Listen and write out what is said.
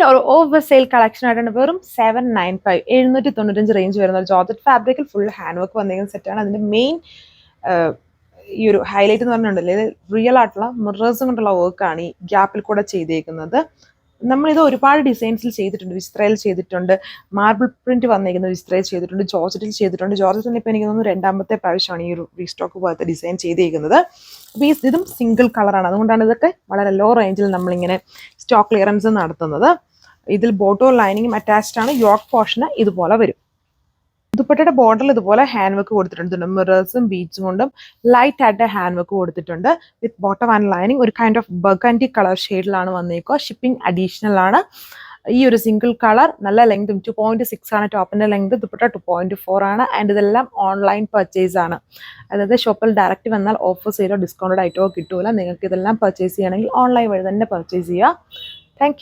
ഒരു over sale collection ആയിട്ടാണ് വെറും 795 795 റേഞ്ച് വരുന്ന ഒരു ജോർജറ്റ് ഫാബ്രിക്കിൽ ഫുൾ ഹാൻഡ് വർക്ക് വന്നിരിക്കുന്ന സെറ്റാണ്. അതിൻ്റെ മെയിൻ ഈ ഒരു ഹൈലൈറ്റ് എന്ന് പറഞ്ഞിട്ടുണ്ടല്ലേ, റിയൽ ആയിട്ടുള്ള മിറേഴ്സ് കൊണ്ടുള്ള വർക്കാണ് ഈ ഗ്യാപ്പിൽ കൂടെ ചെയ്തേക്കുന്നത്. നമ്മളിത് ഒരുപാട് ഡിസൈൻസിൽ ചെയ്തിട്ടുണ്ട്. വിസ്ത്രയിൽ ചെയ്തിട്ടുണ്ട്, മാർബിൾ പ്രിന്റ് വന്നിരിക്കുന്ന വിസ്ത്രയിൽ ചെയ്തിട്ടുണ്ട്, ജോർജറ്റിൽ ചെയ്തിട്ടുണ്ട്. ജോർജറ്റിന് ഇപ്പോൾ എനിക്ക് തോന്നുന്നു രണ്ടാമത്തെ പ്രാവശ്യമാണ് ഈ ഒരു റീസ്റ്റോക്ക് പോലത്തെ ഡിസൈൻ ചെയ്തേക്കുന്നത്. അപ്പോൾ ഇതും സിംഗിൾ കളറാണ്, അതുകൊണ്ടാണ് ഇതൊക്കെ വളരെ ലോ റേഞ്ചിൽ നമ്മളിങ്ങനെ സ്റ്റോക്ക് ക്ലിയറൻസ് നടത്തുന്നത്. ഇതിൽ ബോട്ടോ ലൈനിങ്ങും അറ്റാച്ച്ഡ് ആണ്. യോക്ക് പോർഷന് ഇതുപോലെ വരും. ദുപ്പട്ടയുടെ ബോർഡറിൽ ഇതുപോലെ ഹാൻഡ് വർക്ക് കൊടുത്തിട്ടുണ്ട്. മിറേഴ്സും ബീഡ്സും കൊണ്ടും ലൈറ്റ് ആയിട്ട് ഹാൻഡ് വർക്ക് കൊടുത്തിട്ടുണ്ട്. വിത്ത് ബോട്ടം ആൻഡ് ലൈനിങ് ഒരു കൈൻഡ് ഓഫ് ബർഗണ്ടി കളർ ഷെയ്ഡിലാണ് വന്നേക്കുക. ഷിപ്പിംഗ് അഡീഷണൽ ആണ്. ഈ ഒരു സിംഗിൾ കളർ നല്ല ലെങ്തും 2.6 ആണ് ടോപ്പിന്റെ ലെങ്ത്. ദുപ്പട്ട 2.4 ആണ്. ആൻഡ് ഇതെല്ലാം ഓൺലൈൻ പർച്ചേസ് ആണ്. അതായത് ഷോപ്പിൽ ഡയറക്റ്റ് വന്നാൽ ഓഫേഴ്സ് ചെയ്തോ ഡിസ്കൗണ്ടഡ് ആയിട്ടോ കിട്ടൂല. നിങ്ങൾക്ക് ഇതെല്ലാം പർച്ചേസ് ചെയ്യണമെങ്കിൽ ഓൺലൈൻ വഴി തന്നെ പർച്ചേസ് ചെയ്യുക. താങ്ക്